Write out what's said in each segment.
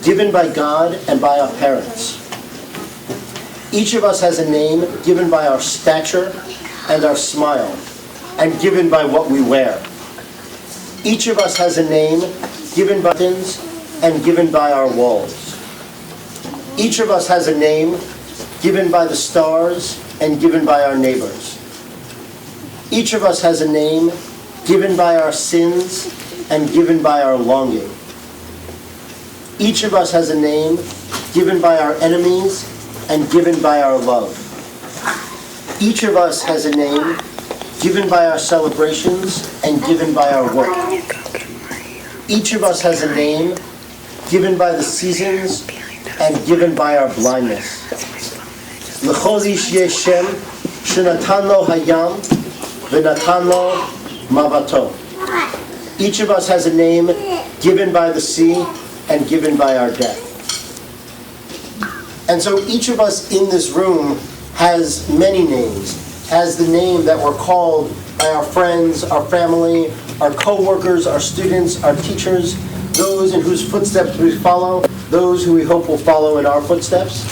given by God and by our parents. Each of us has a name given by our stature and our smile, and given by what we wear. Each of us has a name given by buttons and given by our walls. Each of us has a name given by the stars and given by our neighbors. Each of us has a name given by our sins and given by our longing. Each of us has a name given by our enemies and given by our love. Each of us has a name given by our celebrations and given by our work. Each of us has a name given by the seasons and given by our blindness. L'chol ish yesh shem shenatan lo hayam v'natan lo mavato. Each of us has a name given by the sea and given by our death. And so each of us in this room has many names, has the name that we're called by our friends, our family, our co-workers, our students, our teachers, those in whose footsteps we follow, those who we hope will follow in our footsteps.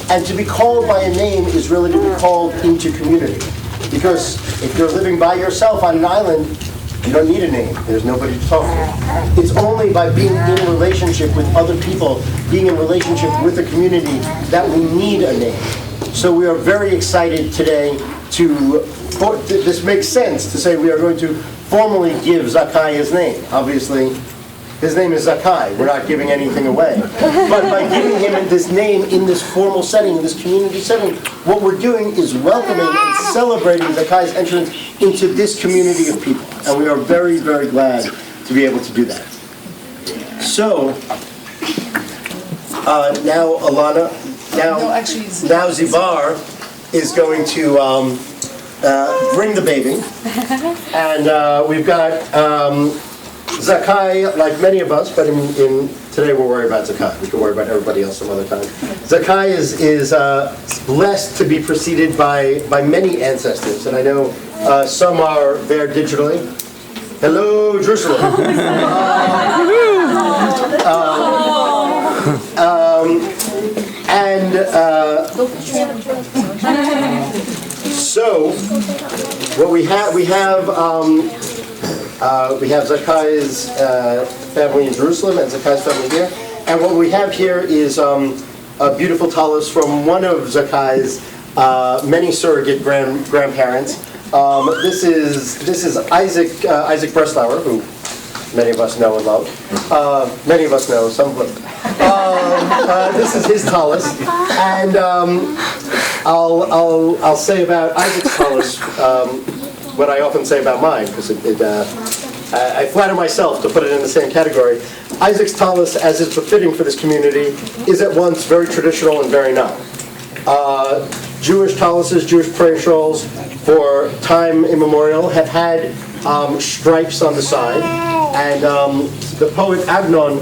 And to be called by a name is really to be called into community. Because if you're living by yourself on an island, you don't need a name. There's nobody to talk to. It's only by being in relationship with other people, being in relationship with a community, that we need a name. So we are very excited today this makes sense to say we are going to formally give Zakai his name. Obviously, his name is Zakai. We're not giving anything away. But by giving him this name in this formal setting, in this community setting, what we're doing is welcoming and celebrating Zakai's entrance into this community of people. And we are very, very glad to be able to do that. So, now Alana, now Zibar is going to bring the baby. And we've got Zakai, like many of us, but today we'll worry about Zakai. We can worry about everybody else some other time. Zakai is blessed to be preceded by many ancestors, and I know some are there digitally. Hello, Jerusalem. So what we have Zakai's family in Jerusalem and Zakai's family here. And what we have here is a beautiful tallis from one of Zakai's many surrogate grandparents. This is Isaac Breslauer, who many of us know and love. Many of us know, some of us. This is his tallis, and I'll say about Isaac's tallis what I often say about mine, because I flatter myself to put it in the same category. Isaac's tallis, as is befitting for this community, is at once very traditional and very not. Jewish tallises, Jewish prayer shawls, for time immemorial, have had stripes on the side, and the poet Agnon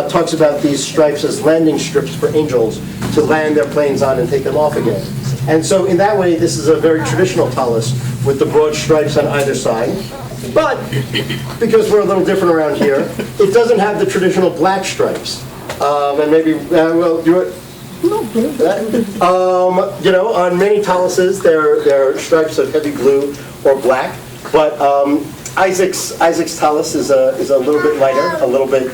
talks about these stripes as landing strips for angels to land their planes on and take them off again. And so in that way, this is a very traditional tallis with the broad stripes on either side. But because we're a little different around here, it doesn't have the traditional black stripes. And maybe, well, do it. On many tallises, there are stripes of heavy blue or black. But Isaac's tallis is a little bit lighter, a little bit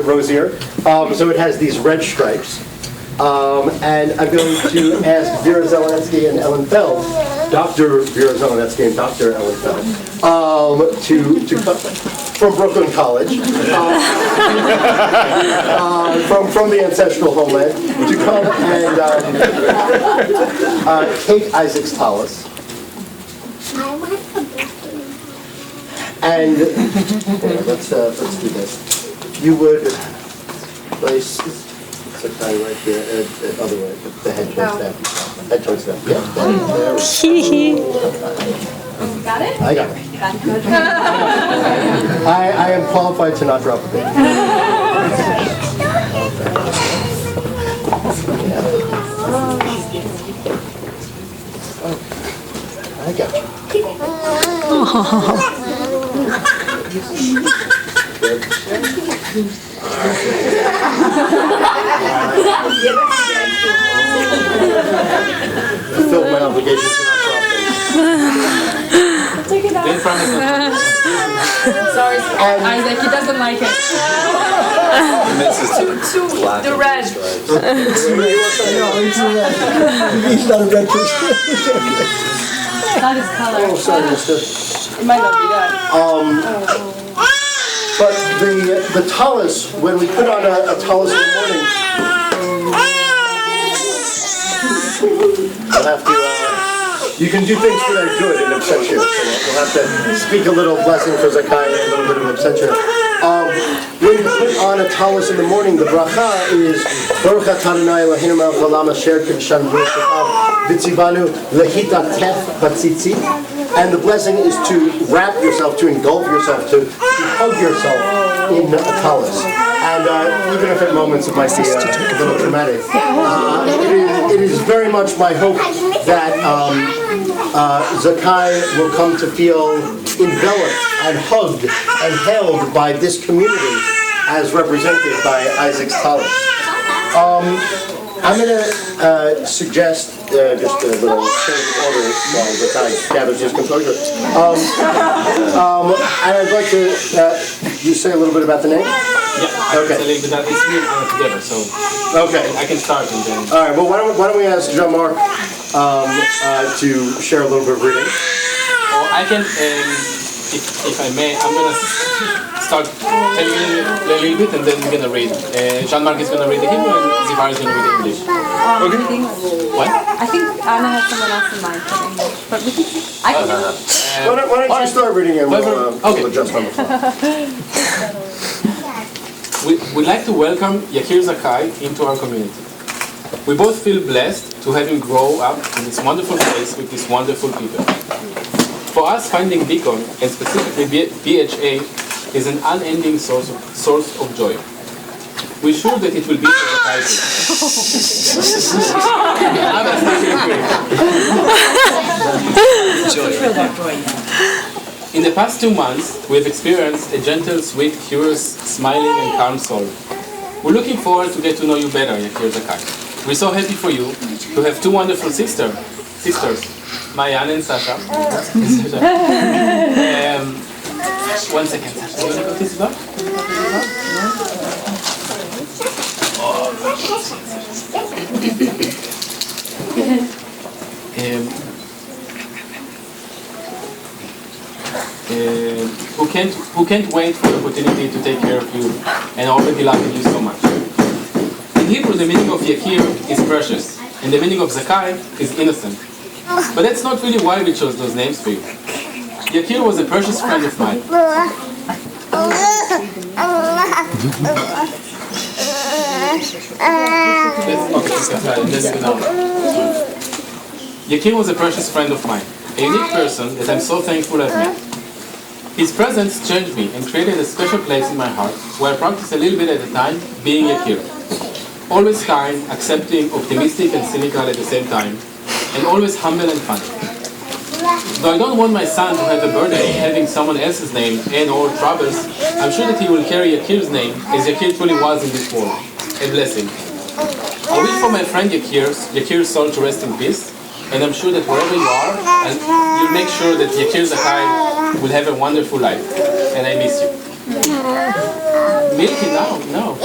rosier. So it has these red stripes. And I'm going to ask Vera Zelensky and Ellen Feld, Dr. Vera Zelensky and Dr. Ellen Feld, to come from Brooklyn College, from the ancestral homeland, to come and take Isaac's tallis. And let's do this. You would place Zakai right here, other way, the head towards them. Head towards them. Yeah. Got it? I got it. I am qualified to not drop a baby. I got you. Isaac, he doesn't like it. The red. He's not a red person. Not his color. Oh, sorry, mister. It might not be that. But the tallis, when we put on a tallis in the morning, we'll have to, you can do things for their good in absentia, so we'll have to speak a little blessing for Zakai and a little bit of absentia. When you put on a tallis in the morning, the bracha is Baruch atah Adonai Eloheinu melech haolam asher kibshanu b'shekav v'tzivanu lehitatef batzitzit. And the blessing is to wrap yourself, to engulf yourself, to hug yourself in a tallis. And even if at moments it might be a little dramatic, it is very much my hope that Zakai will come to feel enveloped and hugged and held by this community as represented by Isaac's tallis. I'm going to suggest just a little change of order while Zakai gathers his composure. And I'd like to, you say a little bit about the name? Yeah, Okay. it's a little bit that it's me and Anna together, so Okay. I can start and then. All right, well, why don't we ask Jean-Marc to share a little bit of reading? Or I can, if I may, I'm gonna start telling you a little bit and then we're gonna read. Jean-Marc is gonna read the Hebrew and Zivar is gonna read the English. What? I think Anna has someone else in mind for English, but we can. I can. Why don't you start reading and we'll Okay. adjust on the fly. We'd like to welcome Yakir Zakai into our community. We both feel blessed to have him grow up in this wonderful place with these wonderful people. For us, finding Beacon, and specifically BHA, is an unending source of joy. We're sure that it will be for Zakai too. In the past 2 months, we have experienced a gentle, sweet, curious, smiling, and calm soul. We're looking forward to get to know you better, Yakir Zakai. We're so happy for you to have 2 wonderful sisters, Mayan and Sasha. 1 second, Sasha. You want to go this back? Who can't wait for the opportunity to take care of you and already loving you so much. In Hebrew, the meaning of Yakir is precious, and the meaning of Zakai is innocent. But that's not really why we chose those names for you. Yakir was a precious friend of mine. Yakir was a precious friend of mine, a unique person that I'm so thankful I've met. His presence changed me and created a special place in my heart where I practice a little bit at a time being Yakir. Always kind, accepting, optimistic and cynical at the same time, and always humble and funny. Though I don't want my son to have the burden of having someone else's name and or troubles, I'm sure that he will carry Yakir's name as Yakir truly was in this world. A blessing. I wish for my friend Yakir's soul to rest in peace, and I'm sure that wherever you are, and you'll make sure that Yakir Zakai will have a wonderful life. And I miss you. Milky, no.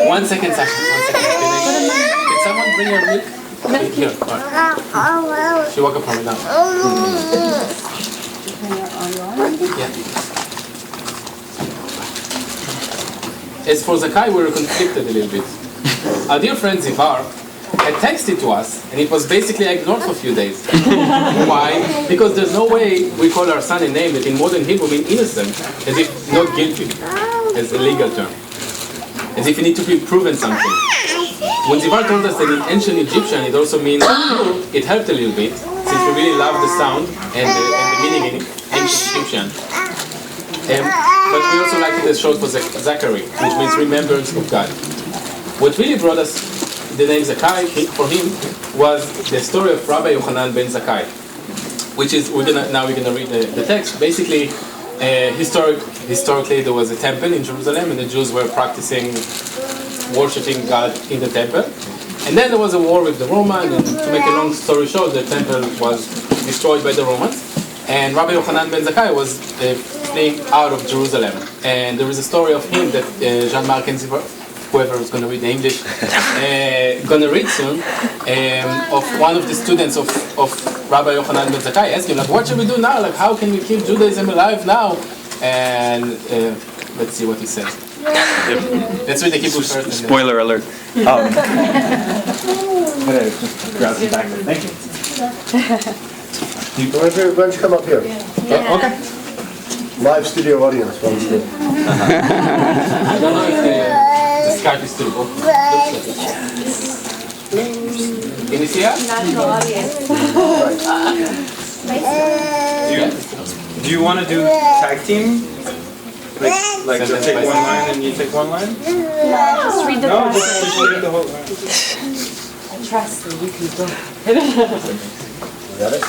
1 second, Sasha. 1 second. Can someone bring her milk? Okay, here. Right. She woke up from it now. Yeah. As for Zakai, we were conflicted a little bit. Our dear friend Zivar had texted to us, and it was basically ignored for a few days. Why? Because there's no way we call our son a name that in modern Hebrew means innocent, as if not guilty, as a legal term. As if you need to be proven something. When Zivar told us that in ancient Egyptian it also means, it helped a little bit, since we really love the sound and the meaning in ancient Egyptian. But we also liked it as short for Zakai, which means remembrance of God. What really brought us the name Zakai for him was the story of Rabbi Yochanan ben Zakai, which is we're gonna read the text. Basically, historically there was a temple in Jerusalem, and the Jews were practicing worshiping God in the temple. And then there was a war with the Romans, and to make a long story short, the temple was destroyed by the Romans. And Rabbi Yochanan ben Zakai was fleeing out of Jerusalem. And there is a story of him that Jean-Marc and whoever is going to read the English, going to read soon, of one of the students of Rabbi Yochanan ben Zakai, asking, like, what should we do now? Like, how can we keep Judaism alive now? And let's see what he says. Let's read the Hebrew first. Spoiler alert. I'm gonna just grab some back. Thank you. Why don't you come up here? Okay. Live studio audience. I don't know if the Skype is still open. Can you see us? Natural audience. Do you want to do tag team? Like just take one line and you take one line? Just read the No, passage. just read the whole line. I trust that you can do it. Got it?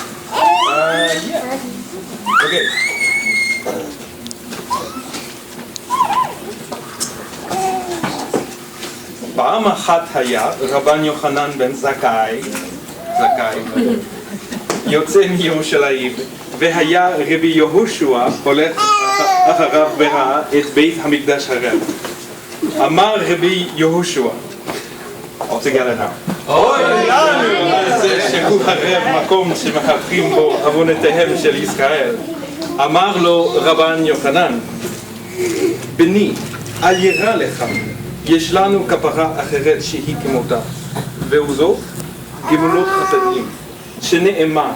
Yeah. Okay. פעם אחת היה רבן יוחנן בן זכאי יוצא מירושלים והיה רבי יהושע הולך אחריו וראה את בית המקדש הרב. אמר רבי יהושע, all together now, אוי לנו על זה שהוא הרב מקום שמחפכים בו עוונותיהם של ישראל. אמר לו רבן יוחנן, בני, אל יירא לך, יש לנו כפרה אחרת שהיא כמותה, וזו גמולות חסדים, שנאמר,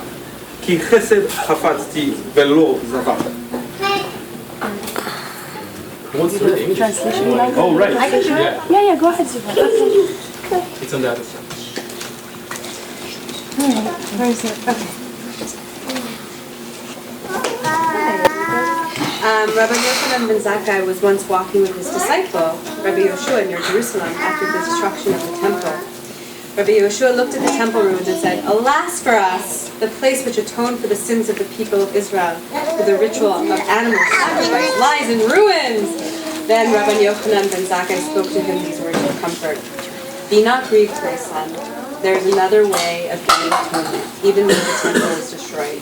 כי חסד חפצתי ולא זבח. What's the English? Translation. Oh, right. I can do it. Yeah, go ahead, Zuba. It's on the other side. Where is it? Okay. Rabbi Yochanan ben Zakai was once walking with his disciple, Rabbi Yoshua, near Jerusalem after the destruction of the temple. Rabbi Yoshua looked at the temple ruins and said, "Alas for us, the place which atoned for the sins of the people of Israel, for the ritual of animal sacrifice, lies in ruins." Then Rabbi Yochanan ben Zakai spoke to him these words of comfort. "Be not grieved, my son. There is another way of getting atonement, even when the temple is destroyed.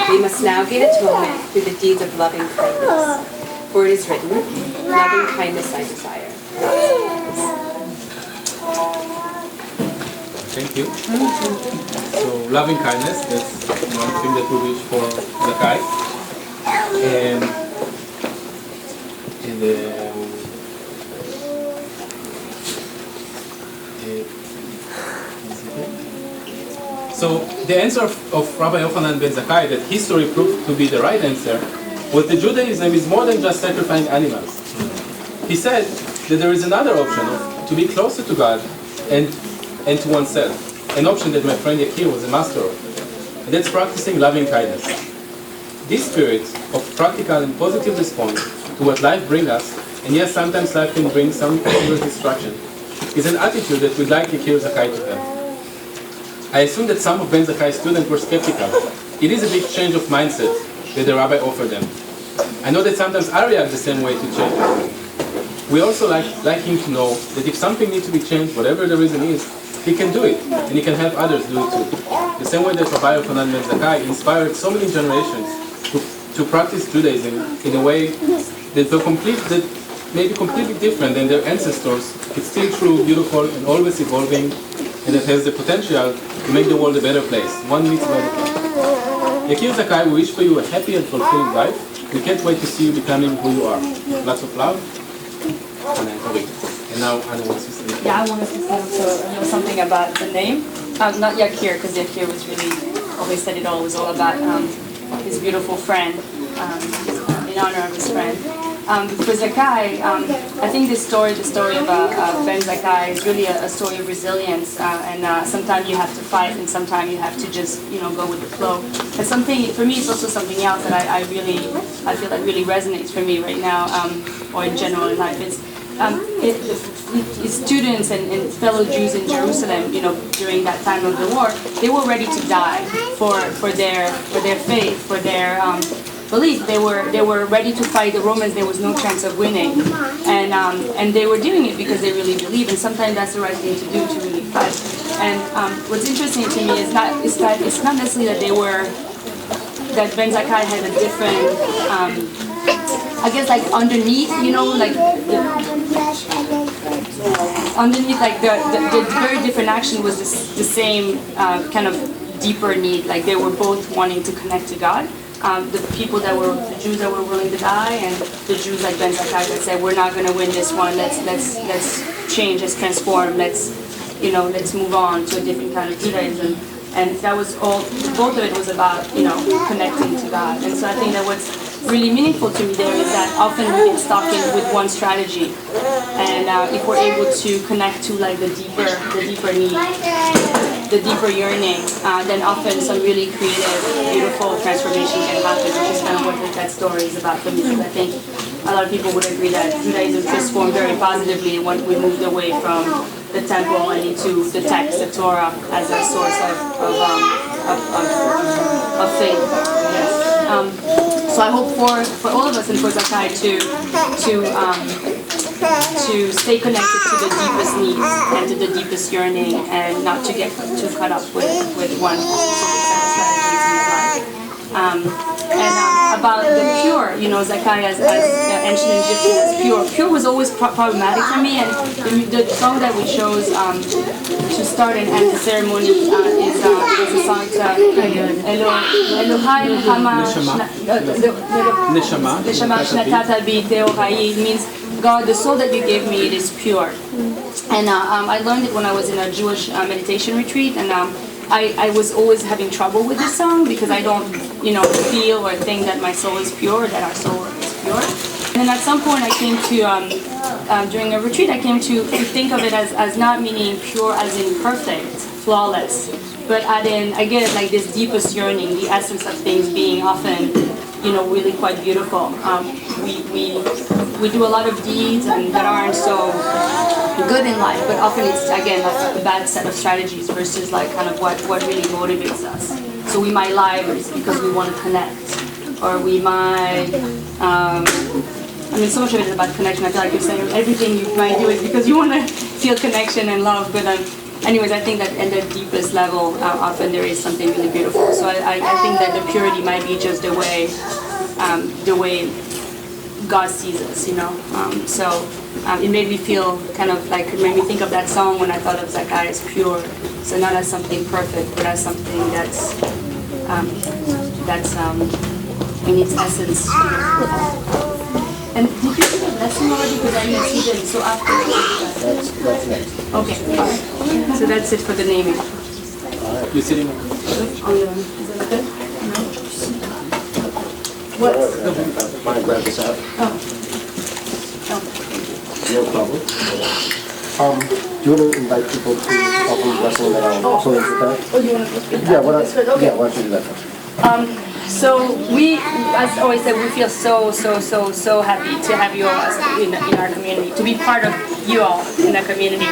We must now gain atonement through the deeds of loving kindness. For it is written, loving kindness I desire." Thank you. So, loving kindness, that's one thing that we wish for Zakai. And in the so the answer of Rabbi Yochanan ben Zakai that history proved to be the right answer was that Judaism is more than just sacrificing animals. He said that there is another option to be closer to God and to oneself, an option that my friend Yakir was a master of, and that's practicing loving kindness. This spirit of practical and positive response to what life brings us, and yes, sometimes life can bring some possible distraction, is an attitude that we'd like Yakir Zakai to have. I assume that some of Ben Zakai's students were skeptical. It is a big change of mindset that the rabbi offered them. I know that sometimes I react the same way to change. We also like him to know that if something needs to be changed, whatever the reason is, he can do it, and he can help others do it too. The same way that Rabbi Yochanan ben Zakai inspired so many generations to practice Judaism in a way that may be completely different than their ancestors. It's still true, beautiful, and always evolving, and it has the potential to make the world a better place, one mitzvah at a time. Yakir Zakai, we wish for you a happy and fulfilling life. We can't wait to see you becoming who you are. Lots of love. And now Anna wants to say. Yeah, I wanted to say also something about the name. Not Yakir, because Yakir was really, always said it all, was all about his beautiful friend, in honor of his friend. For Zakai, I think the story about Ben Zakai is really a story of resilience, and sometimes you have to fight, and sometimes you have to just, go with the flow. And something, for me, it's also something else that I feel like really resonates for me right now, or in general in life. It's students and fellow Jews in Jerusalem, during that time of the war, they were ready to die for their faith, for their belief. They were ready to fight the Romans. There was no chance of winning, and they were doing it because they really believe. And sometimes that's the right thing to do, to really fight. And what's interesting to me is it's not necessarily that Ben Zakai had a different I guess like underneath, like underneath, like the very different action was the same kind of deeper need. Like they were both wanting to connect to God. The Jews that were willing to die, and the Jews like Ben Zakai that said, we're not going to win this one. Let's change. Let's transform. Let's move on to a different kind of Judaism. And that was all. Both of it was about connecting to God. And so I think that what's really meaningful to me there is that often we get stuck in with one strategy, and if we're able to connect to like the deeper need, the deeper yearning, then often some really creative, beautiful transformation can happen, which is kind of what that story is about for me. Because I think a lot of people would agree that Judaism transformed very positively when we moved away from the temple and into the text, the Torah, as a source of faith. Yes. So I hope for all of us and for Zakai to stay connected to the deepest needs and to the deepest yearning, and not to get too caught up with one specific set of strategies in his life. About the pure, Zakai as ancient Egyptian as pure. Pure was always problematic for me, and the song that we chose to start and end the ceremony is a song Elohai Neshama Shnatata Bi Teorai. It means, God, the soul that you gave me, it is pure. And I learned it when I was in a Jewish meditation retreat, and I was always having trouble with this song because I don't, feel or think that my soul is pure, that our soul is pure. And then at some point I came to, during a retreat, I came to think of it as not meaning pure as in perfect, flawless, but I get it like this deepest yearning, the essence of things being often, really quite beautiful. We do a lot of deeds and that aren't so good in life, but often it's, again, a bad set of strategies versus like kind of what really motivates us. So we might lie because we want to connect, or we might, so much of it is about connection. I feel like you're saying everything you might do is because you want to feel connection and love, but anyways, I think that at the deepest level, often there is something really beautiful. So I think that the purity might be just the way God sees us, So it made me feel kind of like, it made me think of that song when I thought of Zakai as pure. So not as something perfect, but as something that's in its essence. And did you see the blessing already? Because I didn't see them. So after. That's next. Okay. All right. So that's it for the naming. You're sitting. Is that good? What? Mind grab this out? No problem. Do you want to invite people to offer the blessing that I'll close with that? Oh, you want to speak? Yeah, why don't you do that first? So we, as always said, we feel so happy to have you all in our community, to be part of you all in the community.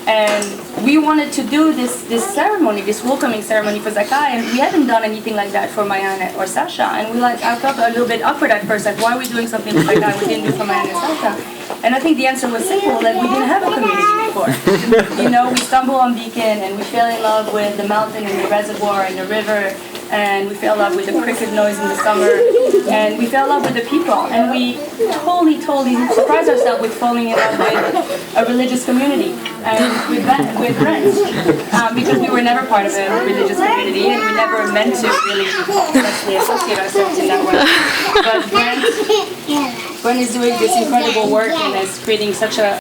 And we wanted to do this ceremony, this welcoming ceremony for Zakai, and we hadn't done anything like that for Mayana or Sasha. And I felt a little bit awkward at first, like, why are we doing something for Zakai we didn't do for Mayana and Sasha? And I think the answer was simple, that we didn't have a community before. We stumble on Beacon and we fell in love with the mountain and the reservoir and the river, and we fell in love with the cricket noise in the summer, and we fell in love with the people, and we totally surprised ourselves with falling in love with a religious community and with Brent, because we were never part of a religious community and we never meant to really associate ourselves in that way. But Brent is doing this incredible work and is creating such a